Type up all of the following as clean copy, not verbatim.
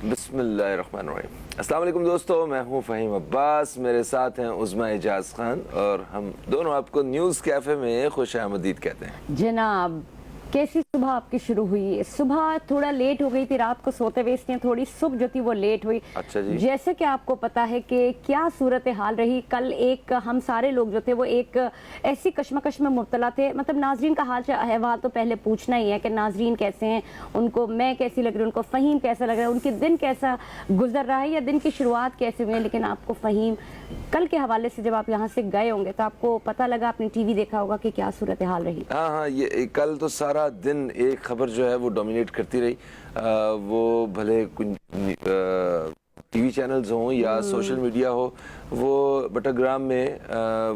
بسم اللہ الرحمن الرحیم۔ السلام علیکم دوستو، میں ہوں فہیم عباس، میرے ساتھ ہیں عظمی اعجاز خان، اور ہم دونوں آپ کو نیوز کیفے میں خوش آمدید کہتے ہیں۔ جناب کیسی صبح آپ کی شروع ہوئی؟ صبح تھوڑا لیٹ ہو گئی تھی، رات کو سوتے ہوئے، اس لیے تھوڑی صبح جو تھی وہ لیٹ ہوئی۔ اچھا جی، جیسے کہ آپ کو پتا ہے کہ کیا صورتحال رہی کل، ایک ہم سارے لوگ جو تھے وہ ایک ایسی کشمکش میں مبتلا تھے۔ مطلب ناظرین کا حال احوال تو پہلے پوچھنا ہی ہے کہ ناظرین کیسے ہیں، ان کو میں کیسی لگ رہی ہوں، ان کو فہیم کیسا لگ رہا ہے، ان کے دن کیسا گزر رہا ہے یا دن کی شروعات کیسے ہوئی ہے۔ لیکن آپ کو فہیم کل کے حوالے سے جب آپ یہاں سے گئے ہوں گے تو آپ کو پتہ لگا، آپ نے ٹی وی دیکھا ہوگا کہ کیا صورتحال رہی۔ ہاں یہ کل تو سارا دن ایک خبر جو ہے وہ ڈومینیٹ کرتی رہی، وہ بھلے ٹی وی چینلز ہوں یا سوشل میڈیا ہو۔ وہ بٹاگرام میں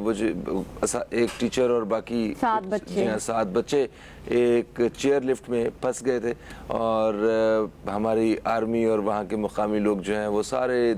وہ جو ایک ٹیچر اور باقی 7 بچے ایک چیئر لفٹ میں پھنس گئے تھے، اور ہماری آرمی اور وہاں کے مقامی لوگ جو ہیں وہ سارے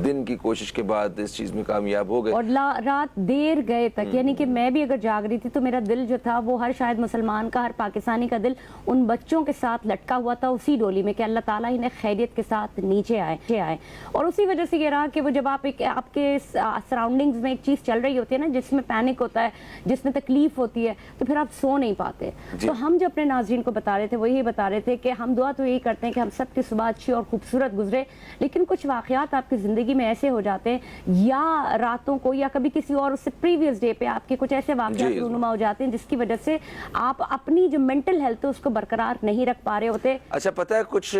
دن کی کوشش کے بعد اس چیز میں کامیاب ہو گئے، اور رات دیر گئے تک۔ یعنی کہ میں بھی اگر جاگ رہی تھی تو میرا دل جو تھا وہ ہر شاید مسلمان کا، ہر پاکستانی کا دل ان بچوں کے ساتھ لٹکا ہوا تھا اسی ڈولی میں کہ اللہ تعالیٰ انہیں خیریت کے ساتھ نیچے آئے۔ اور اسی وجہ سے یہ رہا کہ وہ جب آپ کے سراؤنڈنگز میں ایک چیز چل رہی ہوتی ہے نا، جس میں پینک ہوتا ہے، جس میں تکلیف ہوتی ہے، تو پھر آپ سو نہیں پاتے۔ تو ہم جو اپنے ناظرین کو بتا رہے تھے وہ یہی بتا رہے تھے کہ ہم دعا تو یہی کرتے ہیں کہ ہم سب کی صبح اچھی اور خوبصورت گزرے، لیکن کچھ واقعات آپ کی زندگی میں ایسے ہو جاتے ہیں یا راتوں کو یا کبھی کسی اور اس سے پریویس ڈے پہ آپ کے کچھ ایسے واقعات رونما ہو جاتے ہیں جس کی وجہ سے آپ اپنی جو مینٹل ہیلتھ ہے اس کو برقرار نہیں رکھ پا رہے ہوتے۔ اچھا پتہ ہے کچھ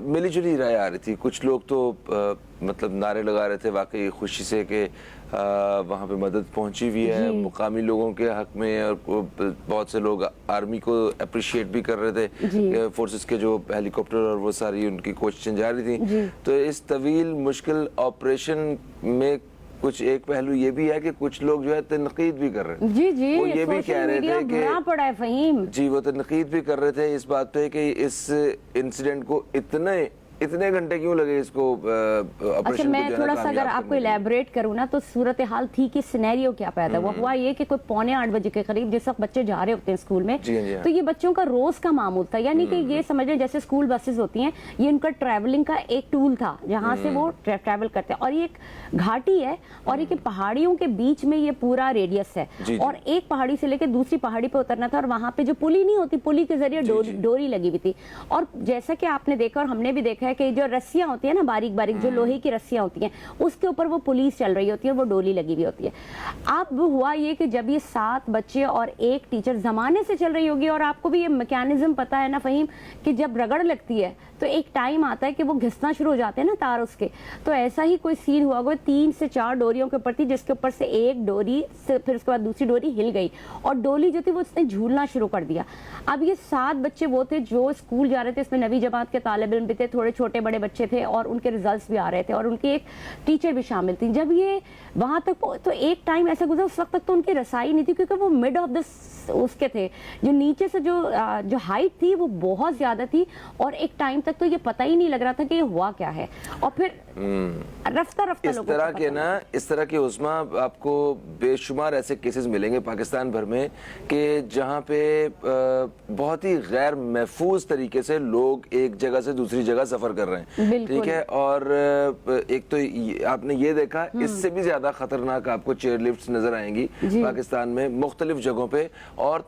ملی جلی رائے آ رہی تھی، کچھ لوگ تو مطلب نعرے لگا رہے تھے واقعی خوشی سے کہ وہاں پہ مدد پہنچی ہوئی ہے مقامی لوگوں کے حق میں، اور بہت سے لوگ آرمی کو اپریشیٹ بھی کر رہے تھے، فورسز کے جو ہیلی کاپٹر اور وہ ساری ان کی کوششیں جاری تھیں۔ تو اس طویل مشکل آپریشن میں کچھ ایک پہلو یہ بھی ہے کہ کچھ لوگ جو ہے تنقید بھی کر رہے ہیں، وہ یہ بھی کہہ رہے تھے کہ وہ تنقید بھی کر رہے تھے اس بات پہ کہ اس انسیڈنٹ کو اتنے گھنٹے کیوں لگے اس کو آپریشن کو جو ہے نا کامیاب کرنے میں۔ میں تھوڑا سا اگر آپ کو الیبریٹ کروں نا تو صورتحال تھی کہ سینیریو کیا پیدا ہوا یہ کہ کوئی 7:45 بجے کے قریب جس وقت بچے جا رہے ہوتے ہیں اسکول میں، تو یہ بچوں کا روز کا معمول تھا، یعنی کہ یہ سمجھ لیں جیسے اسکول بسز ہوتی ہیں، یہ ان کا ٹریولنگ کا ایک ٹول تھا جہاں سے وہ ٹریول کرتے ہیں، اور یہ ایک گھاٹی ہے اور ایک پہاڑیوں کے بیچ میں یہ پورا ریڈیس ہے، اور ایک پہاڑی سے لے کے دوسری پہاڑی پہ اترنا تھا، اور وہاں پہ جو پلی نہیں ہوتی، پلی کے ذریعے ڈوری لگی ہوئی تھی، اور جیسا کہ آپ نے دیکھا اور ہم نے بھی دیکھا ہے کہ جو رسیاں ہوتی ہیں نا باریک باریک جو لوہے کی رسیاں ہوتی ہیں اس کے اوپر وہ پولیس چل رہی ہوتی ہے اور وہ ڈولی لگی ہوئی ہوتی ہے۔ اب ہوا یہ کہ جب یہ 7 بچے اور ایک ٹیچر زمانے سے چل رہی ہوگی، اور آپ کو بھی یہ میکینزم پتا ہے نا فہیم کہ جب رگڑ لگتی ہے تو ایک ٹائم آتا ہے کہ وہ گھسنا شروع ہو جاتے ہیں نا تار اس کے، تو ایسا ہی کوئی سین ہوا ہوگا، 3 سے 4 ڈوریوں کے اوپر تھی، جس کے اوپر سے ایک ڈوری سے پھر اس کے بعد دوسری ڈوری ہل گئی اور ڈولی جو تھی وہ اس نے جھولنا شروع کر دیا۔ اب یہ 7 بچے وہ تھے جو اسکول جا رہے تھے، اس میں 9ویں جماعت کے طالب علم بھی تھے، تھوڑے چھوٹے بڑے بچے تھے، اور ان کے ریزلٹس بھی آ رہے تھے، اور ان کی ایک ٹیچر بھی شامل تھی۔ جب یہ وہاں تک تو ایک ٹائم ایسا گزرا، اس وقت تک تو ان کی رسائی نہیں تھی کیونکہ وہ مڈ آف اس کے تھے، جو نیچے سے جو ہائٹ تھی وہ بہت زیادہ تھی، اور ایک ٹائم تک تو یہ پتہ ہی نہیں لگ رہا تھا کہ یہ ہوا کیا ہے، اور پھر رفتہ اس طرح کے عظمیٰ آپ کو بے شمار ایسے کیسز ملیں گے پاکستان بھر میں کہ جہاں پہ بہت ہی غیر محفوظ طریقے سے لوگ ایک جگہ سے دوسری جگہ سفر کر رہے ہیں، ٹھیک ہے، اور ایک تو آپ نے یہ دیکھا، اس سے بھی زیادہ خطرناک آپ کو چیئر لفٹس نظر آئیں گی پاکستان میں مختلف جگہوں پہ، اور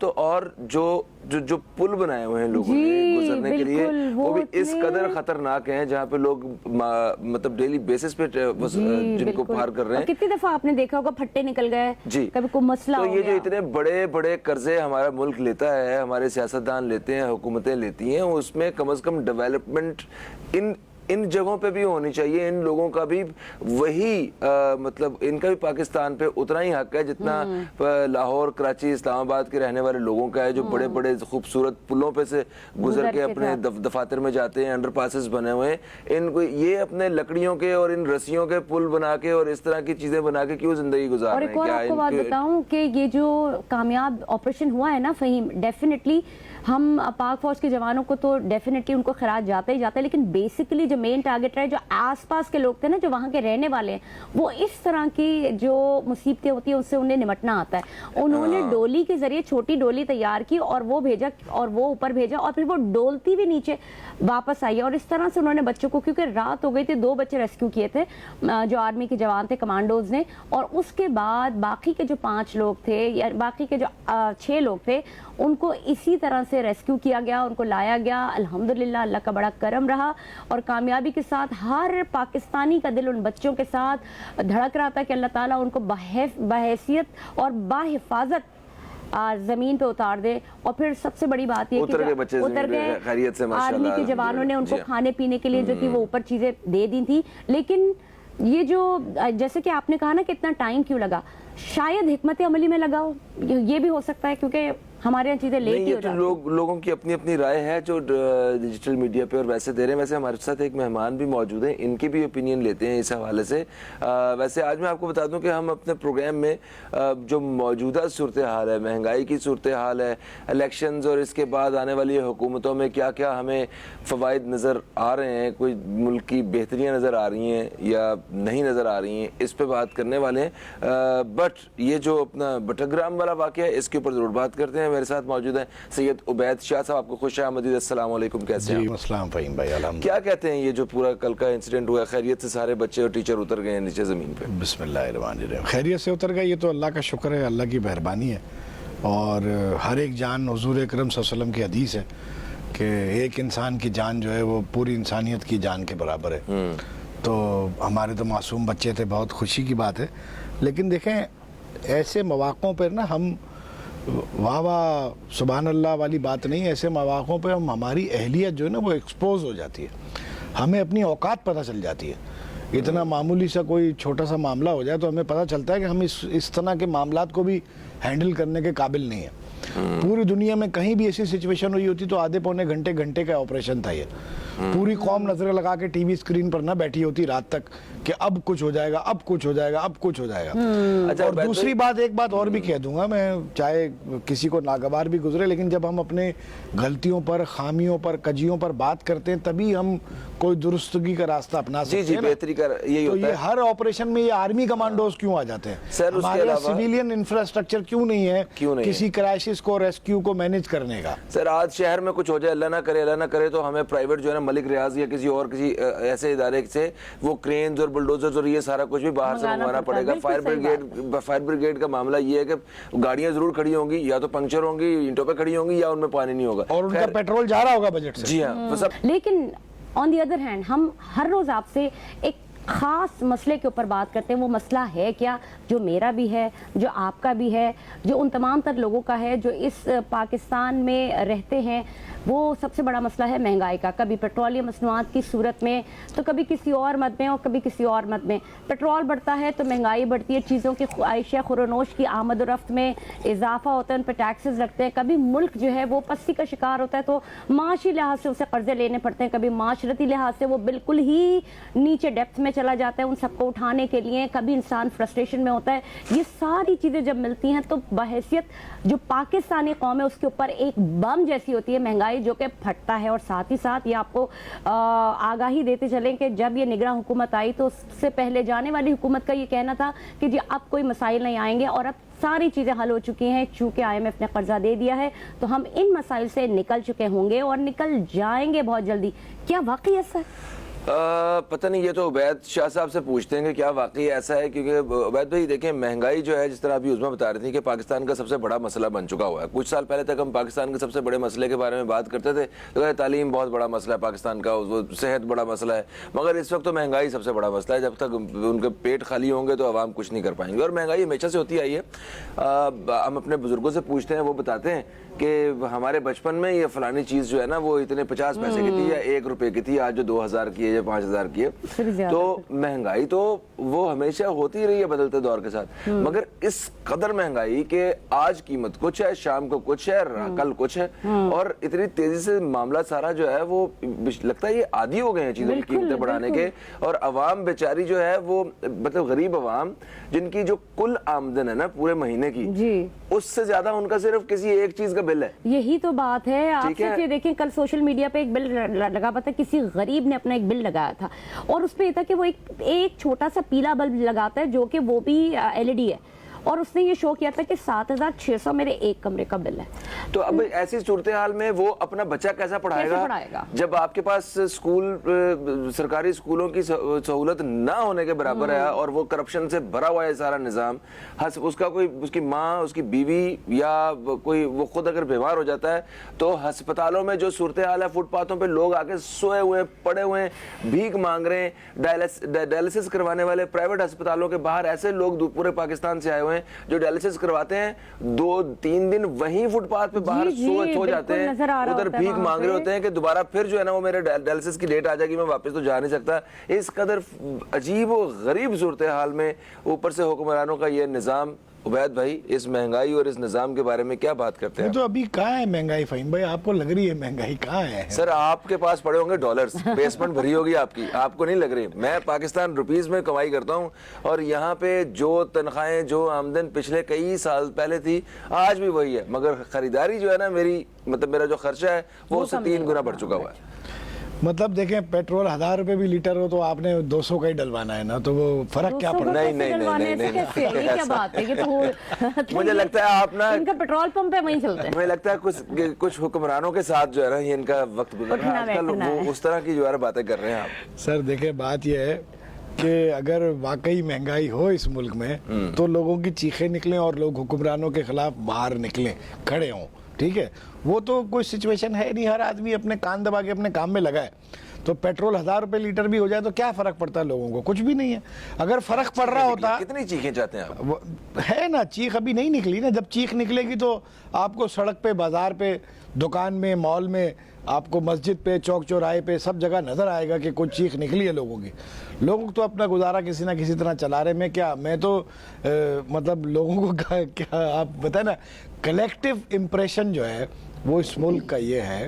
جو پل بنائے ہوئے ہیں لوگوں نے گزرنے کے لیے وہ بھی اس قدر خطرناک ہیں جہاں پہ لوگ مطلب ڈیلی بیسس پہ جن کو پار کر رہے ہیں۔ کتنی دفعہ آپ نے دیکھا ہوگا پھٹے نکل گئے، کبھی کوئی مسئلہ ہو گیا۔ تو یہ جو اتنے بڑے بڑے قرضے ہمارا ملک لیتا ہے، ہمارے سیاستدان لیتے ہیں، حکومتیں لیتی ہیں، اس میں کم از کم ڈیولپمنٹ ان جگہوں پہ بھی ہونی چاہیے، ان لوگوں کا بھی وہی مطلب ان کا بھی پاکستان پہ اتنا ہی حق ہے جتنا لاہور، کراچی، اسلام آباد کے رہنے والے لوگوں کا ہے، جو بڑے بڑے خوبصورت پلوں پہ سے گزر کے اپنے دفاتر میں جاتے ہیں، انڈر پاسز بنے ہوئے ہیں، ان کو یہ اپنے لکڑیوں کے اور ان رسیوں کے پل بنا کے اور اس طرح کی چیزیں بنا کے کیوں زندگی گزار رہے ہیں؟ اور ایک اور آپ کو بات بتاؤں کہ یہ جو کامیاب آپریشن ہوا ہے نا فہیم، ڈیفینیٹلی ہم پاک فوج کے جوانوں کو تو ڈیفینیٹلی ان کو خراج جاتا ہی جاتا ہے، لیکن بیسیکلی जो मेन टारगेट रहे, जो आसपास के लोग थे ना, जो वहाँ के रहने वाले हैं, वो इस तरह की जो मुसीबतें होती हैं उससे उन्हें निपटना आता है। उन्होंने डोली के जरिए छोटी डोली तैयार की और वो भेजा, और वो ऊपर भेजा, और फिर वो डोलती भी नीचे वापस आई, और इस तरह से उन्होंने बच्चों को, क्योंकि रात हो गई थी, 2 बच्चे रेस्क्यू किए थे जो आर्मी के जवान थे, कमांडोज ने, और उसके बाद बाकी के जो 5 लोग थे या बाकी के जो 6 लोग थे, उनको इसी तरह से रेस्क्यू किया गया, उनको लाया गया। अल्हम्दुलिल्लाह, अल्लाह का बड़ा करम रहा और कामयाबी के साथ हर पाकिस्तानी का दिल उन बच्चों के साथ धड़क रहा था कि अल्लाह ताला उनको बहैसियत और बाहिफाजत जमीन पे उतार दे। और फिर सबसे बड़ी बात ये कि उतर गए खैरियत से, माशाल्लाह। आर्मी के जवानों ने उनको खाने पीने के लिए जो थी वो ऊपर चीजें दे दी थी। लेकिन ये जो, जैसे कि आपने कहा ना कि इतना टाइम क्यों लगा, शायद हिकमत अमली में लगा हो, ये भी हो सकता है, क्योंकि हमारे यहाँ चीजें लेट ही हो जाती हैं। लोगों की अपनी अपनी राय है जो डिजिटल मीडिया पे और वैसे दे रहे हैं। वैसे हमारे साथ एक मेहमान भी मौजूद हैं, इनकी भी ओपिनियन लेते हैं इस हवाले से। वैसे आज मैं आपको बता दूं कि हम अपने प्रोग्राम में जो मौजूदा सूरत हाल है, महंगाई की सूरत हाल है, इलेक्शंस और इसके बाद आने वाली हुकूमतों में क्या क्या हमें फ़वाइद नज़र आ रहे हैं, कोई मुल्क की बेहतरियाँ नज़र आ रही हैं या नहीं नज़र आ रही हैं, इस पर बात करने वाले हैं। बट ये जो अपना बटरग्राम वाला वाक़या है, इसके ऊपर ज़रूर बात करते हैं। मेरे साथ मौजूद हैं सैयद उबैद शाह साहब, आपको खुश आमदीद। अस्सलाम वालेकुम, कैसे हैं? अस्सलाम फ़हीम भाई, अल्हम्दुलिल्लाह। क्या कहते हैं ये जो पूरा कल का इंसिडेंट हुआ, खैरियत से सारे बच्चे और टीचर उतर गए हैं नीचे ज़मीन पे? बिस्मिल्लाहिर्रहमानिर्रहीम। खैरियत से उतर गए, ये तो अल्लाह का शुक्र है, अल्लाह की मेहरबानी है। और हर एक जान, हुज़ूर अकरम सल्लल्लाहु अलैहि वसल्लम की हदीस है कि एक इंसान की जान जो है वो पूरी इंसानियत की जान के बराबर है। तो हमारे तो मासूम बच्चे थे, बहुत खुशी की बात है। लेकिन देखें, ऐसे मौक़ों पर ना हम वाह वाह सुभान अल्लाह वाली बात नहीं, ऐसे मौक़ों पे हम, हमारी अहलियत जो है ना वो एक्सपोज हो जाती है, हमें अपनी औकात पता चल जाती है। इतना मामूली सा कोई छोटा सा मामला हो जाए तो हमें पता चलता है कि हम इस तरह के मामलात को भी हैंडल करने के काबिल नहीं है। पूरी दुनिया में कहीं भी ऐसी सिचुएशन हुई होती तो आधे पौने घंटे का ऑपरेशन था ये। पूरी कौम नजरें लगा के टीवी स्क्रीन पर ना बैठी होती रात तक कि अब कुछ हो जाएगा, अब कुछ हो जाएगा, अब कुछ हो जाएगा। अच्छा, और दूसरी बात, एक बात और भी कह दूंगा मैं, चाहे किसी को नागवार भी गुजरे, लेकिन जब हम अपने गलतियों पर, खामियों पर, कजियों पर बात करते हैं तभी हम कोई दुरुस्तगी का रास्ता अपना सकते हैं। बेहतरी का यही तो होता ये है। हर ऑपरेशन में ये आर्मी कमांडोज क्यों आ जाते हैं? सर, हमारे यहाँ सिविलियन इंफ्रास्ट्रक्चर क्यों नहीं है किसी क्राइसिस को, रेस्क्यू को मैनेज करने का? सर, आज शहर में कुछ हो जाए, अल्लाह ना करे तो हमें प्राइवेट जो है ना, मलिक रियाज या किसी और किसी ऐसे इदारे से वो क्रेन्स और बुलडोजर्स और ये सारा कुछ भी बाहर से मंगवाना पड़ेगा। फायर ब्रिगेड का मामला ये है कि गाड़ियां जरूर खड़ी होंगी, या तो पंक्चर होंगी, ईंटों पे खड़ी होंगी, या उनमें पानी नहीं होगा और उनका पेट्रोल जा रहा होगा बजट से। जी हाँ। लेकिन ऑन दी अदर हैंड, हम हर रोज आपसे एक खास मसले के ऊपर बात करते हैं। वो मसला है क्या, जो मेरा भी है, जो आपका भी है, जो उन तमाम तर लोगों का है जो इस पाकिस्तान में रहते हैं। वो सबसे बड़ा मसला है महंगाई का। कभी पेट्रोलियम मसनूआत की सूरत में तो कभी किसी और मद में और कभी किसी और मद में। पेट्रोल बढ़ता है तो महंगाई बढ़ती है, चीज़ों की आयशा खुरनोश की आमद और रफ्त में इजाफा होता है, उन पर टैक्सेस लगते हैं। कभी मुल्क जो है वो पस्ती का शिकार होता है तो माशी लिहाज से उसे कर्जे लेने पड़ते हैं, कभी माशरती लिहाज से वो बिल्कुल ही नीचे डेप्थ में चला जाता है उन सबको उठाने के लिए। कभी इंसान फ्रस्ट्रेशन में होता है। ये सारी चीज़ें जब मिलती हैं तो बहैसियत जो पाकिस्तानी कौम है उसके ऊपर एक बम जैसी होती है महंगाई, जो कि फटता है। और साथ ही साथ ये आपको आगाही देते चलें कि जब ये निगरान हुकूमत आई तो उससे पहले जाने वाली हुकूमत का ये कहना था कि जी अब कोई मसाइल नहीं आएंगे, और अब सारी चीज़ें हल हो चुकी हैं। चूँकि IMF ने कर्जा दे दिया है तो हम इन मसाइल से निकल चुके होंगे और निकल जाएंगे बहुत जल्दी। क्या वाकई ऐसा है? पता नहीं, ये तो उबैद शाह साहब से पूछते हैं कि क्या वाकई ऐसा है। क्योंकि उबैद भाई देखें, महंगाई जो है, जिस तरह अभी उज़मा बता रही थी कि पाकिस्तान का सबसे बड़ा मसला बन चुका हुआ है। कुछ साल पहले तक हम पाकिस्तान के सबसे बड़े मसले के बारे में बात करते थे तो तालीम बहुत बड़ा मसला है पाकिस्तान का, वो सेहत बड़ा मसला है। मगर इस वक्त तो महंगाई सबसे बड़ा मसला है। जब तक उनके पेट खाली होंगे तो आवाम कुछ नहीं कर पाएंगे। और महंगाई हमेशा से होती आई है। हम अपने बुजुर्गों से पूछते हैं, वो बताते हैं कि हमारे बचपन में ये फलानी चीज़ जो है ना वो इतने 50 पैसे की थी या 1 रुपए की थी, आज जो 2000 की है या 5000 की है। तो महंगाई तो वो हमेशा होती रही है बदलते दौर के साथ। मगर इस कदर महंगाई के आज कीमत कुछ है, शाम को कुछ है, कल कुछ है, और इतनी तेजी से मामला सारा जो है वो लगता है ये आदी हो गए हैं चीजों की कीमतें बढ़ाने के। और अवाम बेचारी जो है वो, मतलब गरीब अवाम जिनकी जो कुल आमदन है ना पूरे महीने की, उससे ज्यादा उनका सिर्फ किसी एक चीज का بل ہے. یہی تو بات ہے. آپ صرف یہ دیکھیں کل سوشل میڈیا پہ ایک بل لگا ہوا تھا, کسی غریب نے اپنا ایک بل لگایا تھا اور اس پہ یہ تھا کہ وہ ایک چھوٹا سا پیلا بلب لگاتا ہے جو کہ وہ بھی LED ہے, اور اس نے یہ شو کیا تھا کہ 7,600 میرے ایک کمرے کا بل ہے. تو اب ایسی صورتحال میں وہ اپنا بچہ کیسا پڑھائے گا جب آپ کے پاس سرکاری اسکولوں کی سہولت نہ ہونے کے برابر ہے اور وہ کرپشن سے بھرا ہوا ہے سارا نظام. اس کا کوئی, اس کی ماں, اس کی بیوی یا کوئی وہ خود اگر بیمار ہو جاتا ہے تو ہسپتالوں میں جو صورتحال ہے, فٹ پاتھوں پہ لوگ آ کے سوئے ہوئے پڑے ہوئے بھیک مانگ رہے ہیں. ڈائلسس کروانے والے پرائیویٹ ہسپتالوں کے باہر ایسے لوگ پورے پاکستان سے آئے ہوئے جو ڈائلسس کرواتے ہیں, 2-3 دن وہیں فٹ پاتھ پہ باہر سو جاتے ہیں, ادھر بھیک مانگ رہے ہوتے ہیں کہ دوبارہ پھر جو ہے نا وہ میرے ڈائلسس کی ڈیٹ آ جائے گی, میں واپس تو جا نہیں سکتا. اس قدر عجیب و غریب صورتحال میں اوپر سے حکمرانوں کا یہ نظام. عبید بھائی, اس مہنگائی اور اس نظام کے بارے میں کیا بات کرتے ہیں؟ تو ابھی کہاں ہے مہنگائی فہیم بھائی, آپ کو لگ رہی ہے مہنگائی کہاں ہے؟ سر آپ کے پاس پڑے ہوں گے ڈالرز, بیسمنٹ بھری ہوگی آپ کی, آپ کو نہیں لگ رہی. میں پاکستان روپیز میں کمائی کرتا ہوں اور یہاں پہ جو تنخواہیں, جو آمدن پچھلے کئی سال پہلے تھی آج بھی وہی ہے, مگر خریداری جو ہے نا میری, مطلب میرا جو خرچہ ہے وہ اس سے 3 گنا بڑھ چکا ہوا ہے. مطلب دیکھیں پیٹرول 1000 روپے بھی لیٹر ہو تو آپ نے 200 کا ہی ڈلوانا ہے نا, تو وہ فرق کیا پڑ رہا ہے؟ نہیں, کیا بات ہے, یہ تو مجھے لگتا ہے آپ نا ان کا پیٹرول پمپ ہے وہیں چلتے ہیں. مجھے لگتا ہے کچھ حکمرانوں کے ساتھ جو ہے نا یہ ان کا وقت گزر رہا ہے آج کل, وہ اس طرح کی جو ہے باتیں کر رہے ہیں آپ. سر دیکھیں بات یہ ہے کہ اگر واقعی مہنگائی ہو اس ملک میں تو لوگوں کی چیخیں نکلیں اور لوگ حکمرانوں کے خلاف باہر نکلیں, کھڑے ہوں. ٹھیک ہے, وہ تو کوئی سچویشن ہے نہیں, ہر آدمی اپنے کان دبا کے اپنے کام میں لگا ہے. تو پیٹرول 1000 روپے لیٹر بھی ہو جائے تو کیا فرق پڑتا ہے لوگوں کو؟ کچھ بھی نہیں ہے. اگر فرق پڑ رہا ہوتا, کتنی چیخیں چاہتے ہیں آپ؟ ہے نا, چیخ ابھی نہیں نکلی نا. جب چیخ نکلے گی تو آپ کو سڑک پہ, بازار پہ, دکان میں, مال میں, آپ کو مسجد پہ, چوک چوراہے پہ, سب جگہ نظر آئے گا کہ کوئی چیخ نکلی ہے لوگوں کی. لوگ تو اپنا گزارا کسی نہ کسی طرح چلا رہے. میں تو مطلب لوگوں کو کیا آپ بتائیں نا, کلیکٹیو امپریشن جو ہے وہ اس ملک کا یہ ہے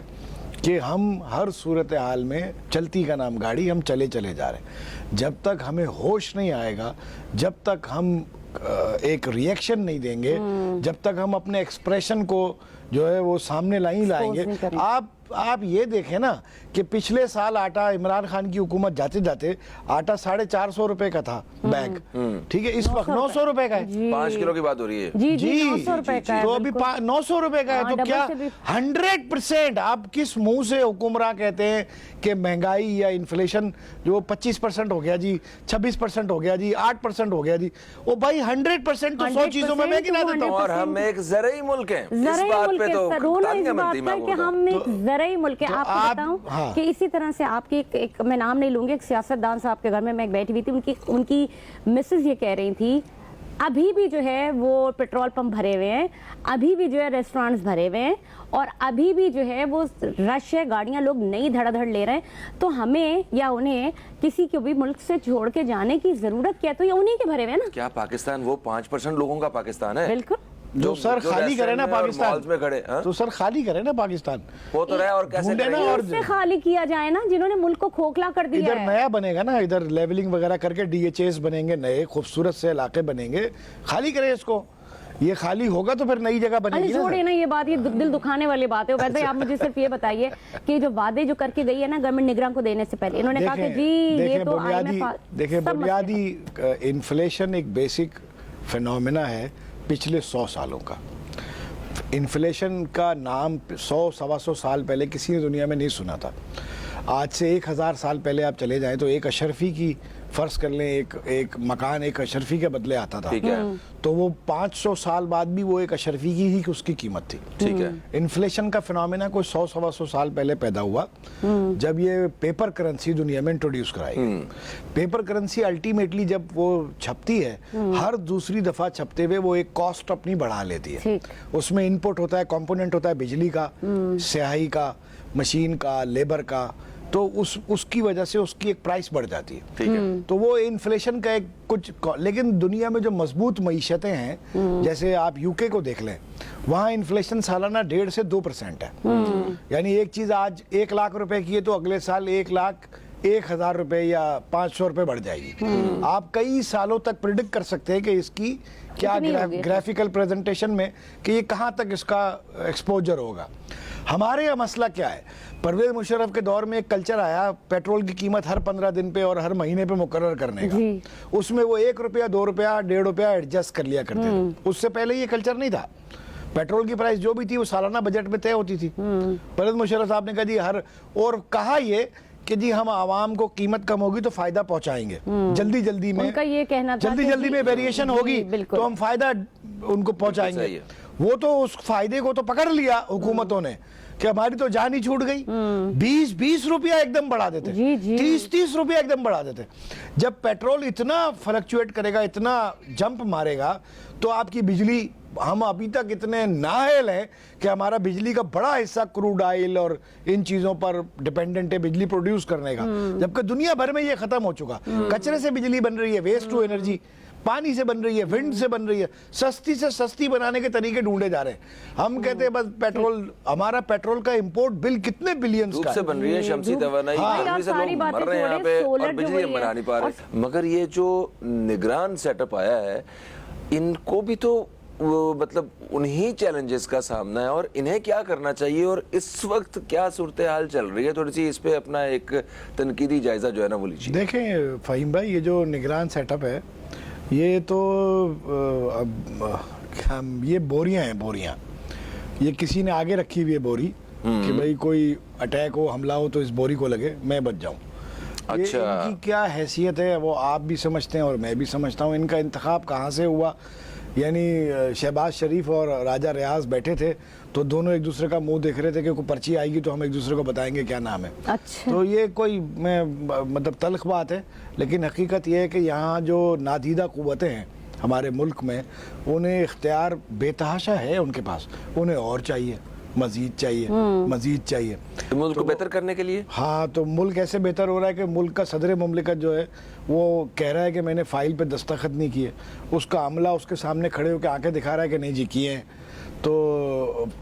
کہ ہم ہر صورتحال میں چلتی کا نام گاڑی, ہم چلے جا رہے ہیں. جب تک ہمیں ہوش نہیں آئے گا, جب تک ہم ایک ریئیکشن نہیں دیں گے, جب تک ہم اپنے ایکسپریشن کو جو ہے وہ سامنے لائیں گے. آپ یہ دیکھیں نا کہ پچھلے سال آٹا, عمران خان کی حکومت جاتے جاتے آٹا 450 روپے کا تھا بیگ, ٹھیک ہے, اس وقت 900 روپے کا ہے. 5 کلو کی بات ہو رہی ہے جی, 900 روپے کا ہے, تو ابھی 900 روپے کا ہے. تو کیا 100% آپ کس منہ سے حکمراں کہتے ہیں کہ مہنگائی یا انفلیشن جو 25% ہو گیا جی, 26% ہو گیا جی, 8% ہو گیا جی, وہ بھائی 100% تو 100 چیزوں میں گنا دیتا ہوں. اور ہم ایک زرعی ملک ہیں, اس بات پہ تو تالیاں بنتی ہیں. کہ ہم ایک زرعی ملک ہے. آپ کو بتاؤں کہ اسی طرح سے آپ کی ایک میں نام نہیں لوں گی, ایک سیاستدان صاحب کے گھر میں ایک بیٹھی ہوئی تھی, ان کی مسز یہ کہہ رہی تھی ابھی بھی جو ہے وہ پیٹرول پمپ بھرے ہوئے ہیں, ابھی بھی جو ہے ریسٹورانٹس بھرے ہوئے ہیں, اور ابھی بھی جو ہے وہ رش ہے, گاڑیاں لوگ نئی دھڑا دھڑ لے رہے ہیں. تو ہمیں یا انہیں کسی کو بھی ملک سے چھوڑ کے جانے کی ضرورت کیا ہے؟ تو یہ انہیں کے بھرے ہوئے ہیں نا. کیا پاکستان وہ 5% لوگوں کا پاکستان ہے؟ بالکل. جو سر خالی کرے نا پاکستان, میں کھڑے, تو سر خالی کرے نا پاکستان, وہ تو رہے. اور کیسے کریں اور سے خالی کیا جائے نا جنہوں نے ملک کو کھوکھلا کر دیا ہے. ادھر نیا بنے گا نا, ادھر لیولنگ وغیرہ کر کے DHAs بنیں گے, نئے خوبصورت سے علاقے بنیں گے. خالی کرے اس کو, یہ خالی ہوگا تو پھر نئی جگہ بنے گی. چھوڑے نا یہ بات, یہ دل دکھانے والی بات ہے. ویسے آپ مجھے صرف یہ بتائیے کہ جو وعدے جو کر کے گئی ہے نا گورنمنٹ نگراں کو دینے سے پہلے, انہوں نے کہا کہ جی یہ تو دیکھیں بنیادی انفلیشن ایک بیسک فینومینا ہے پچھلے 100 سالوں کا. انفلیشن کا نام 100-125 سال پہلے کسی نے دنیا میں نہیں سنا تھا. آج سے 1000 سال پہلے آپ چلے جائیں تو ایک اشرفی کی فرض کر لیں, ایک مکان ایک اشرفی کے بدلے آتا تھا, تو وہ 500 سال بعد بھی وہ ایک اشرفی کی ہی اس کی قیمت تھی. ٹھیک ہے. انفلیشن کا فنومینا کوئی 100-125 سال پہلے پیدا ہوا جب یہ پیپر کرنسی دنیا میں انٹروڈیوس کرائی گئی. پیپر کرنسی الٹیمیٹلی جب وہ چھپتی ہے, ہر دوسری دفعہ چھپتے ہوئے وہ ایک کاسٹ اپنی بڑھا لیتی ہے. اس میں ان پٹ ہوتا ہے, کمپوننٹ ہوتا ہے بجلی کا, سیاہی کا, مشین کا, لیبر کا, تو اس کی وجہ سے اس کی ایک پرائس بڑھ جاتی ہے. تو وہ انفلیشن کا ایک کچھ, لیکن دنیا میں جو مضبوط معیشتیں ہیں جیسے آپ UK کو دیکھ لیں, وہاں انفلیشن سالانہ 1.5 سے 2% ہے. یعنی ایک چیز آج 1 لاکھ روپے کی ہے تو اگلے سال 1 لاکھ 1000 रुपए या 500 रुपए बढ़ जाएगी। आप कई सालों तक प्रिडिक्ट कर सकते हैं कि इसकी क्या ग्राफिकल प्रेजेंटेशन में कि ये कहाँ तक इसका एक्सपोजर होगा। हमारे यहाँ मसला क्या है, परवेज मुशर्रफ के दौर में एक कल्चर आया पेट्रोल की कीमत हर 15 दिन पे और हर महीने पे मुकर्रर करने का। उसमें वो 1 रुपया 2 रुपया 1.5 रुपया एडजस्ट कर लिया करते थे। उससे पहले ये कल्चर नहीं था। पेट्रोल की प्राइस जो भी थी वो सालाना बजट में तय होती थी। परवेज मुशर्रफ साहब ने कहा जी और कहा ये कि जी हम आवाम को कीमत कम होगी तो फायदा पहुंचाएंगे, जल्दी जल्दी में उनका ये कहना था जल्दी में वेरिएशन होगी तो हम फायदा उनको पहुंचाएंगे। वो तो उस फायदे को तो पकड़ लिया हुकूमतों ने कि हमारी तो जान ही छूट गई। 20 रुपया एकदम बढ़ा देते, 30 रुपया एकदम बढ़ा देते। जब पेट्रोल इतना फ्लक्चुएट करेगा, इतना जंप मारेगा, तो आपकी बिजली, हम अभी तक इतने नाअहल हैं कि हमारा बिजली का बड़ा हिस्सा क्रूड ऑयल और इन चीजों पर डिपेंडेंट है बिजली प्रोड्यूस करने का, जबकि दुनिया भर में ये खत्म हो चुका। कचरे से बिजली बन रही है, वेस्ट टू एनर्जी, पानी से बन रही है, विंड से बन रही है, सस्ती से सस्ती बनाने के तरीके ढूंढे जा रहे हैं। हम कहते हैं बस पेट्रोल, हमारा पेट्रोल का इंपोर्ट बिल कितने बिलियंस का से बन रही है, शमसी तवानाई गर्मी से लोग मर रहे हैं यहाँ पे और बिजली हम बना नहीं पा रहे। मगर ये जो निगरान सेटअप आया है, इनको भी तो मतलब उन्हीं चैलेंजेस का सामना है और इन्हें क्या करना चाहिए और इस वक्त क्या सूरत हाल चल रही है, थोड़ी सी इस पे अपना एक तनकीदी जायजा जो है ना वो लीजिए। देखें फ़हीम भाई, ये जो निगरान सेटअप है ये तो ये बोरियां हैं, बोरियां ये किसी ने आगे रखी हुई है बोरी कि भाई कोई अटैक हो, हमला हो तो इस बोरी को लगे मैं बच जाऊं। अच्छा, इनकी क्या हैसियत है वो आप भी समझते हैं और मैं भी समझता हूँ। इनका इंतखाब कहाँ से हुआ, यानी शहबाज शरीफ और राजा रियाज बैठे थे तो दोनों एक दूसरे का मुंह देख रहे थे कि कोई पर्ची आएगी तो हम एक दूसरे को बताएंगे क्या नाम है। अच्छा। तो ये कोई मतलब तल्ख बात है, लेकिन हकीकत ये है कि यहाँ जो नादीदा क़ुव्वतें हैं हमारे मुल्क में, उन्हें इख्तियार बेतहाशा है उनके पास, उन्हें और चाहिए, मजीद चाहिए, मजीद चाहिए। तो मुल्क को बेहतर करने के लिए, हाँ, तो मुल्क ऐसे बेहतर हो रहा है कि मुल्क का सदर मुमलिकत जो है वो कह रहा है कि मैंने फाइल पे दस्तखत नहीं किए, उसका अमला उसके सामने खड़े होकर आंखें दिखा रहा है कि नहीं जी किए हैं। तो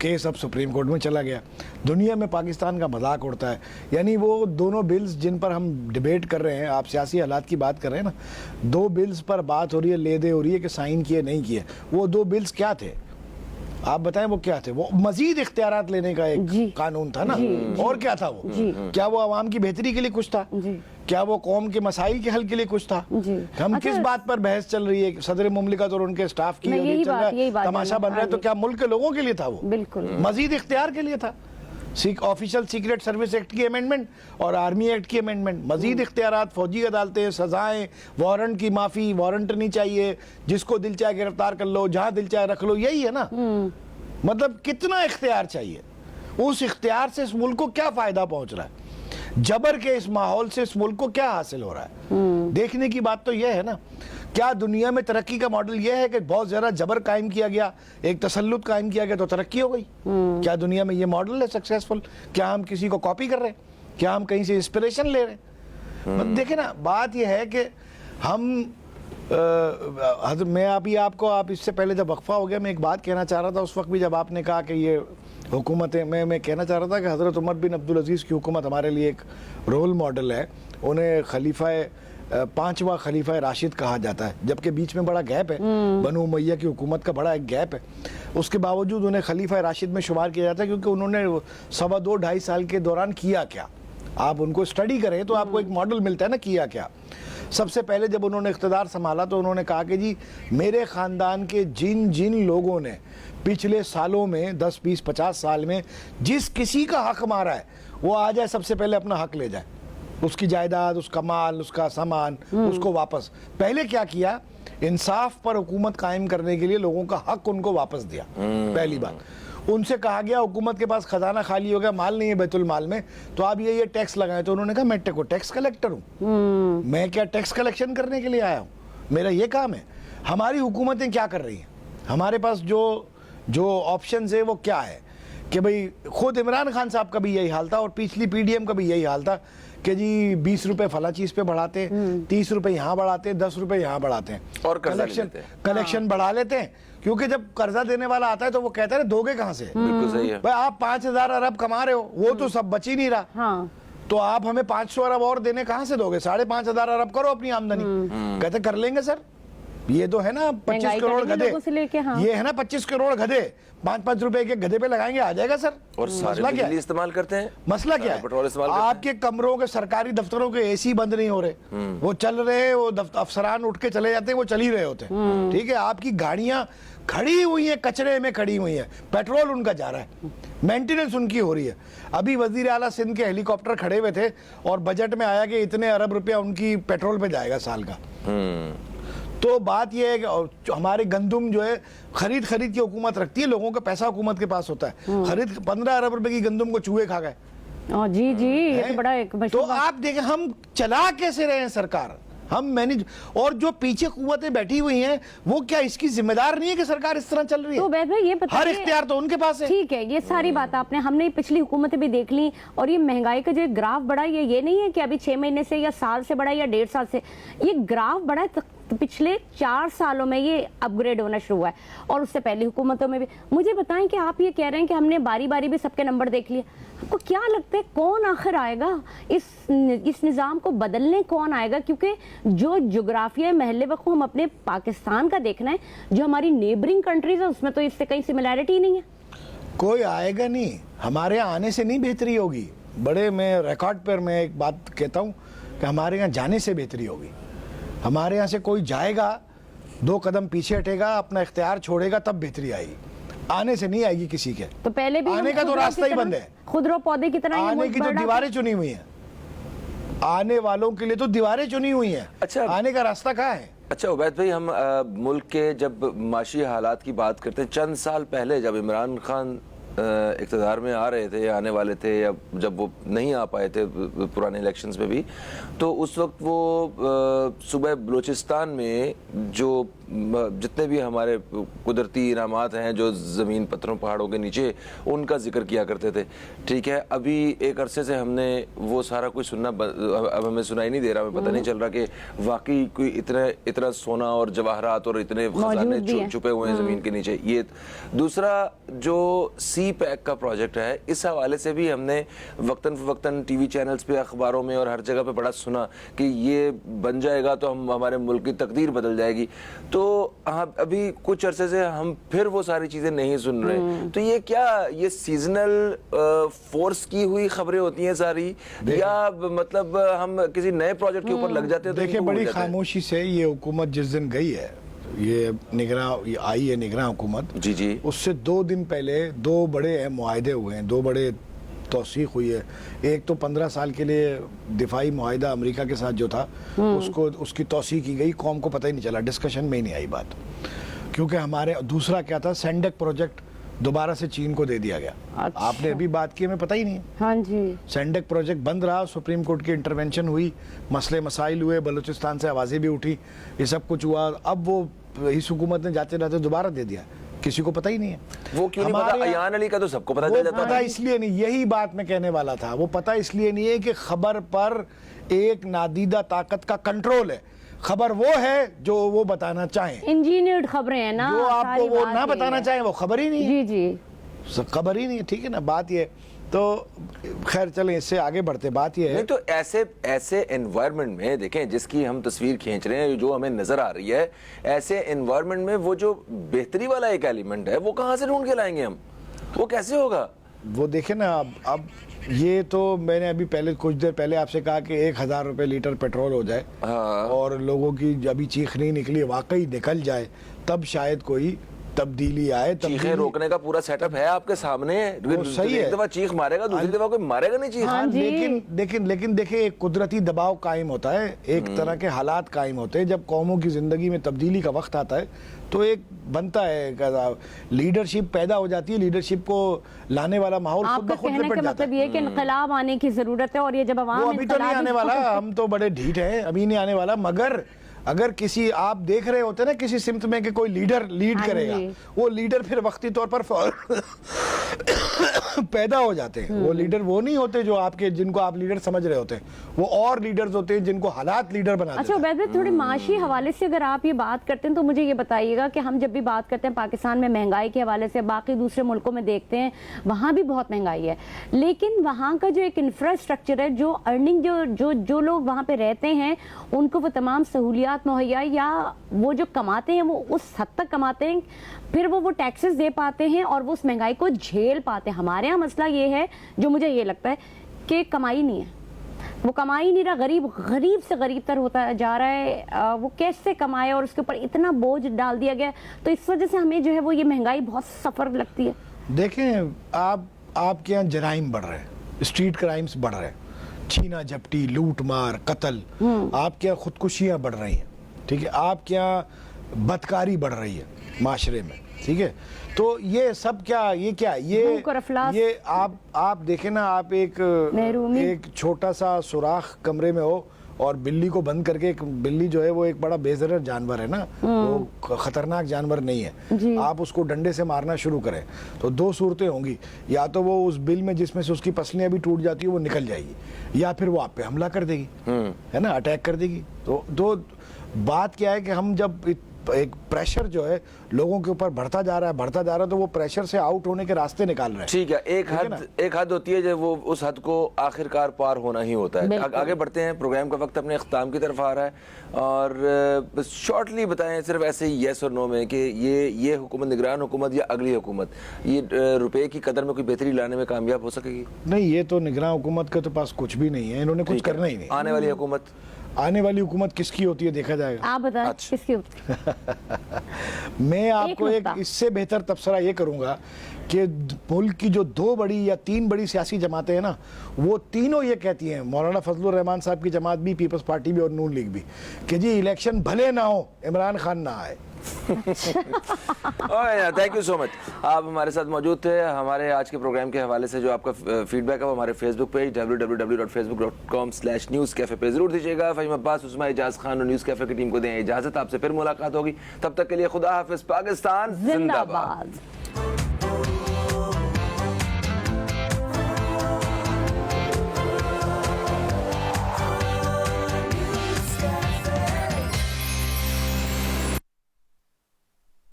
केस अब सुप्रीम कोर्ट में चला गया। दुनिया में पाकिस्तान का मजाक उड़ता है। यानी वो दोनों बिल्स जिन पर हम डिबेट कर रहे हैं, आप सियासी हालात की बात कर रहे हैं ना, 2 बिल्स पर बात हो रही है, ले दे हो रही है कि साइन किए नहीं किए। वो 2 बिल्स क्या थे आप बताएं, वो क्या थे? वो मजीद इख्तियारात लेने का एक कानून था ना, और क्या था वो? क्या वो आवाम की बेहतरी के लिए कुछ था? क्या वो कौम के मसाइल के हल के लिए कुछ था? हम किस बात पर बहस चल रही है? सदर मुमलिकत और उनके स्टाफ की तमाशा बन रहा है, तो क्या मुल्क के लोगों के लिए था? वो बिल्कुल मजीद इख्तियार के लिए था। ऑफिशियल सीक्रेट सर्विस एक्ट की अमेंडमेंट और आर्मी एक्ट की अमेंडमेंट, मजीद इख्तियारात, फौजी अदालतें, सजाएं, वारंट की माफी, वारंट नहीं चाहिए, जिसको दिल चाहे गिरफ्तार कर लो, जहां दिल चाहे रख लो, यही है ना। मतलब कितना इख्तियार चाहिए? उस इख्तियार से इस मुल्क को क्या फायदा पहुंच रहा है? जबर के इस माहौल से इस मुल्क को क्या हासिल हो रहा है? देखने की बात तो यह है ना। क्या दुनिया में तरक्की का मॉडल यह है कि बहुत ज्यादा जबर कायम किया गया, एक तसल्लुत कायम किया गया तो तरक्की हो गई? क्या दुनिया में यह मॉडल है सक्सेसफुल? क्या हम किसी को कॉपी कर रहे हैं? क्या हम कहीं से इंस्पिरेशन ले रहे हैं? देखिए ना, बात यह है कि हम मैं आपको आप इससे पहले जब वक्फा हो गया, मैं एक बात कहना चाह रहा था उस वक्त भी जब आपने कहा कि ये हुकूमतें, मैं कहना चाह रहा था कि हज़रत उमर बिन अब्दुल अजीज़ की हुकूमत हमारे लिए एक रोल मॉडल है। उन्हें पांचवा खलीफा राशिद कहा जाता है, जबकि बीच में बड़ा गैप है, बनु उमैया की हुकूमत का बड़ा एक गैप है। उसके बावजूद उन्हें खलीफा राशिद में शुमार किया जाता है क्योंकि उन्होंने 2.5 साल के दौरान किया क्या। आप उनको स्टडी करें तो आपको एक मॉडल मिलता है ना, किया क्या। सबसे पहले जब उन्होंने इख्तिदार संभाला तो उन्होंने कहा कि जी मेरे ख़ानदान के जिन जिन लोगों ने पिछले सालों में 10, 20, 50 साल में जिस किसी का हक मारा है वो आ जाए, सबसे पहले अपना हक ले जाए, उसकी जायदाद, उसका माल, उसका सामान, उसको वापस। पहले क्या किया? इंसाफ पर हुकूमत कायम करने के लिए लोगों का हक उनको वापस दिया। पहली बात, उनसे कहा गया हुकूमत के पास खजाना खाली हो गया, माल नहीं है बैतुल माल में, तो आप ये टैक्स लगाएं। तो उन्होंने कहा मैं टैक्स कलेक्टर हूँ, मैं क्या टैक्स कलेक्शन करने के लिए आया हूँ? मेरा ये काम है। हमारी हुकूमतें क्या कर रही हैं? हमारे पास जो ऑप्शंस है वो क्या है कि भाई खुद इमरान खान साहब का भी यही हाल था और पिछली पीडीएम का भी यही हाल था कि जी 20 रुपए फला चीज पे बढ़ाते हैं, 30 रुपए यहाँ बढ़ाते हैं, 10 रुपए यहाँ बढ़ाते हैं और कलेक्शन बढ़ा लेते हैं। क्योंकि जब कर्जा देने वाला आता है तो वो कहता है दोगे कहाँ से? बिल्कुल सही है भाई, आप 5,000 अरब कमा रहे हो, वो तो सब बच ही नहीं रहा। तो आप हमें 500 अरब और देने कहाँ से दोगे? 5,500 अरब करो अपनी आमदनी। कहते कर लेंगे सर, ये तो है ना 25 करोड़ गधे, हाँ। ये है ना 25 करोड़ गधे, 5-5 रुपए के गधे पे लगाएंगे, आ जाएगा सर। और सारे बिजली इस्तेमाल करते हैं, मसला क्या है? पेट्रोल इस्तेमाल करते हैं। आपके कमरों के, सरकारी दफ्तरों के एसी बंद नहीं हो रहे, वो चल रहे हैं, वो अफसरान उठ के चले जाते हैं, वो चल ही रहे होते हैं, ठीक है। आपकी गाड़ियां खड़ी हुई हैं, कचरे में खड़ी हुई हैं, पेट्रोल उनका जा रहा है, मेंटेनेंस उनकी हो रही है। अभी वजीर आला सिंध के हेलीकॉप्टर खड़े हुए थे और बजट में आया कि इतने अरब रुपया उनकी पेट्रोल पे जाएगा साल का। तो बात यह है कि हमारे गंदुम जो है खरीद की हुकूमत रखती है, लोगों का पैसा हुकूमत के पास होता है। खरीद 15 अरब रुपए की गंदुम को चूहे खा गए। जी जी, ये तो बड़ा एक तो आप देखें हम चला कैसे रहे हैं सरकार, हम मैनेज, और जो पीछे कुव्वतें बैठी हुई हैं वो क्या इसकी जिम्मेदार नहीं है कि सरकार इस तरह चल रही है? तो वैद भाई ये पता हर इख्तियार तो उनके पास है। ठीक है, ये सारी बात आपने, हमने पिछली हुकूमतें भी देख ली, और ये महंगाई का जो ग्राफ बढ़ा, ये नहीं है कि अभी 6 महीने से या साल से बढ़ा या 1.5 साल से, ये ग्राफ बढ़ा है तो पिछले 4 सालों में ये अपग्रेड होना शुरू हुआ है, और उससे पहले हुकूमतों में भी। मुझे बताएं कि आप ये कह रहे हैं कि हमने बारी बारी भी सबके नंबर देख लिए, आपको क्या लगता है कौन आखिर आएगा इस निज़ाम को बदलने? कौन आएगा? क्योंकि जो जोग्राफिया महल वक्त हम अपने पाकिस्तान का देखना है, जो हमारी नेबरिंग कंट्रीज है उसमें तो इससे कहीं सिमिलैरिटी नहीं है। कोई आएगा नहीं, हमारे यहाँ आने से नहीं बेहतरी होगी। बड़े मैं रिकॉर्ड पर मैं एक बात कहता हूँ कि हमारे यहाँ जाने से बेहतरी होगी। हमारे यहाँ से कोई जाएगा, 2 कदम पीछे हटेगा, अपना इख्तियार छोड़ेगा, तब बेहतरी आएगी, आने से नहीं आएगी किसी के। तो पहले भी आने का तो रास्ता ही बंद है, खुदरो पौधे की तरह आने की तो दीवारें चुनी हुई हैं, आने वालों के लिए तो दीवारें चुनी हुई हैं। अच्छा, आने का रास्ता कहाँ है? अच्छा उबैद भाई, हम मुल्क के जब माशी हालात की बात करते हैं, चंद साल पहले जब इमरान खान इक़्तिदार में आ रहे थे, आने वाले थे, या जब वो नहीं आ पाए थे पुराने इलेक्शंस में भी, तो उस वक्त वो सुबह बलूचिस्तान में जो जितने भी हमारे कुदरती इनामात हैं जो ज़मीन पत्थरों पहाड़ों के नीचे, उनका जिक्र किया करते थे। ठीक है, अभी एक अरसे से हमने वो सारा कुछ सुनना अब हमें सुनाई नहीं दे रहा, हमें पता नहीं चल रहा कि वाकई कोई इतना सोना और जवाहरात और इतने खजाने छुपे हुए हैं ज़मीन के नीचे। ये दूसरा जो सी पैक का प्रोजेक्ट है, इस हवाले से भी हमने वक्तन फवक्तन टीवी चैनल्स पे, अखबारों में और हर जगह पे बड़ा सुना कि ये बन जाएगा तो हमारे मुल्क की तकदीर बदल जाएगी। तो अभी कुछ अरसे से हम फिर वो सारी चीजें नहीं सुन रहे। तो ये क्या, ये सीजनल फोर्स की हुई खबरें होती हैं सारी, या मतलब हम किसी नए प्रोजेक्ट के ऊपर लग जाते हैं? देखिए, बड़ी खामोशी से ये हुकूमत जिस दिन गई है, ये आई है निगरान हुकूमत, जी जी, उससे 2 दिन पहले 2 बड़े अहम मुआहदे हुए हैं, 2 बड़े तौसीक हुई है। एक तो 15 साल के लिए दिफाई मुआहदा अमेरिका के साथ जो था, उसकी तौसीक की गई, कौम को पता ही नहीं चला, डिस्कशन में ही नहीं आई बात, क्योंकि हमारे दूसरा क्या था, सैंडक प्रोजेक्ट दोबारा से चीन को दे दिया गया। अच्छा। आपने अभी बात की, हमें पता ही नहीं है। हाँ जी, सैंडक प्रोजेक्ट बंद रहा, सुप्रीम कोर्ट की इंटरवेंशन हुई, मसले मसाइल हुए, बलूचिस्तान से आवाज़ें भी उठी, ये सब कुछ हुआ। अब वो इस हुकूमत ने जाते जाते दोबारा दे दिया, किसी को पता ही नहीं है। वो क्यों नहीं पता? अयान अली का तो सबको पता चल जाता है। पता इसलिए नहीं, यही बात मैं कहने वाला था, वो पता इसलिए नहीं है कि खबर पर एक नादीदा ताकत का कंट्रोल है। खबर वो है जो वो बताना चाहें, इंजीनियर्ड खबरें हैं ना, जो आपको वो ना बताना चाहें वो खबर ही नहीं है। जी जी, खबर ही नहीं है, ठीक है ना, बात ये। तो खैर चलें, इससे आगे बढ़ते, बात ये है। नहीं तो ऐसे एनवायरनमेंट में देखें, जिसकी हम तस्वीर खींच रहे हैं, जो हमें नजर आ रही है, ऐसे एनवायरनमेंट में वो जो बेहतरी वाला एक एलिमेंट है, वो कहाँ से ढूंढ के लाएंगे हम? वो कैसे होगा? वो देखें ना, अब ये तो मैंने अभी पहले कुछ देर पहले आपसे कहा कि 1,000 रुपए लीटर पेट्रोल हो जाए, हाँ। और लोगों की अभी चीख नहीं निकली, वाकई निकल जाए, तब शायद कोई तब्दीली आए। चीखें रोकने का पूरा सेटअप है आपके सामने, सही है। एक दफा चीख मारेगा, दूसरी दफा कोई मारेगा नहीं चीख। हाँ, लेकिन देखिए, एक कुदरती दबाव कायम होता है, एक तरह के हालात कायम होते हैं। जब कौमों की जिंदगी में तब्दीली का वक्त आता है तो एक बनता है, लीडरशिप पैदा हो जाती है, लीडरशिप को लाने वाला माहौल खुद ब खुद निपट जाता है। मतलब ये कि इनकलाब आने की जरूरत है, और ये जब अवाम अभी तो नहीं आने वाला, हम तो बड़े ढीठ हैं, अभी नहीं आने वाला, मगर اگر کسی آپ دیکھ رہے ہوتے نا کسی سمت میں کہ کوئی لیڈر لیڈ کرے گا, وہ لیڈر پھر وقتی طور پر پیدا ہو جاتے ہیں. وہ لیڈر وہ نہیں ہوتے جو آپ کے, جن کو آپ لیڈر سمجھ رہے ہوتے ہیں, وہ اور لیڈرز ہوتے ہیں جن کو حالات لیڈر بنا دیتے ہیں. اچھا عبید بھائی, تھوڑے معاشی حوالے سے اگر آپ یہ بات کرتے ہیں تو مجھے یہ بتائیے گا کہ ہم جب بھی بات کرتے ہیں پاکستان میں مہنگائی کے حوالے سے, باقی دوسرے ملکوں میں دیکھتے ہیں وہاں بھی بہت مہنگائی ہے, لیکن وہاں کا جو ایک انفراسٹرکچر ہے, جو ارننگ جو لوگ وہاں پہ رہتے ہیں ان کو وہ تمام سہولیات مہیا, یا وہ جو کماتے ہیں وہ اس حد تک کماتے ہیں, پھر وہ ٹیکسز دے پاتے ہیں اور وہ اس مہنگائی کو جھیل پاتے ہیں. ہمارے یہاں مسئلہ یہ ہے جو مجھے یہ لگتا ہے کہ کمائی نہیں ہے, وہ کمائی نہیں رہا, غریب سے غریب تر ہوتا جا رہا ہے. وہ کیسے کمائے اور اس کے اوپر اتنا بوجھ ڈال دیا گیا, تو اس وجہ سے ہمیں جو ہے وہ یہ مہنگائی بہت سفر لگتی ہے. دیکھیں آپ کے یہاں جرائم بڑھ رہے ہیں, اسٹریٹ کرائمز بڑھ رہے ہیں, چھینا جھپٹی, لوٹ مار, قتل, آپ کے یہاں خودکشیاں بڑھ رہی ہیں, ٹھیک ہے, آپ کے یہاں بدکاری بڑھ رہی ہے معاشرے میں, ٹھیک ہے. تو یہ سب یہ آپ دیکھیں نا, آپ ایک چھوٹا سا سوراخ کمرے میں ہو اور بلی کو بند کر کے, ایک بلی جو ہے وہ ایک بڑا بے ضرر جانور ہے نا, وہ خطرناک جانور نہیں ہے, آپ اس کو ڈنڈے سے مارنا شروع کریں تو دو صورتیں ہوں گی, یا تو وہ اس بل میں جس میں سے اس کی پسلیاں بھی ٹوٹ جاتی ہیں وہ نکل جائے گی, یا پھر وہ آپ پہ حملہ کر دے گی, ہے نا, اٹیک کر دے گی. تو بات کیا ہے کہ ہم جب ایک پریشر جو ہے لوگوں کے اوپر بڑھتا جا رہا ہے تو وہ پریشر سے آؤٹ ہونے کے راستے نکال رہے ہیں. ٹھیک ہے, ایک حد ہوتی ہے جب وہ اس حد کو آخر کار پار ہونا ہی ہوتا ہے. آگے بڑھتے ہیں, پروگرام کا وقت اپنے اختتام کی طرف آ رہا ہے, اور شارٹلی بتائیں صرف ایسے یس اور نو میں کہ یہ حکومت, نگران حکومت یا اگلی حکومت, یہ روپے کی قدر میں کوئی بہتری لانے میں کامیاب ہو سکے گی؟ نہیں, یہ تو نگران حکومت کے تو پاس کچھ بھی نہیں ہے, انہوں نے کچھ کرنا ہی نہیں. آنے والی حکومت کس کی ہوتی ہے دیکھا جائے گا. آپ بتائیں کس کی ہوتی ہے؟ میں آپ کو ایک اس سے بہتر تبصرہ یہ کروں گا کہ ملک کی جو 2 بڑی یا 3 بڑی سیاسی جماعتیں ہیں نا, وہ تینوں یہ کہتی ہیں, مولانا فضل الرحمان صاحب کی جماعت بھی, پیپلز پارٹی بھی اور نون لیگ بھی, کہ جی الیکشن بھلے نہ ہو, عمران خان نہ آئے. تھینک یو سو مچ, آپ ہمارے ساتھ موجود تھے. ہمارے آج کے پروگرام کے حوالے سے جو آپ کا فیڈ بیک ہے وہ ہمارے فیس بک پیج www.facebook.com/newscafe پہ ضرور دیجیے گا. فہیم عباس, عثمان اجاز خان اور نیوز کیفے کی ٹیم کو دیں اجازت. آپ سے پھر ملاقات ہوگی, تب تک کے لیے خدا حافظ. پاکستان زندہ باد.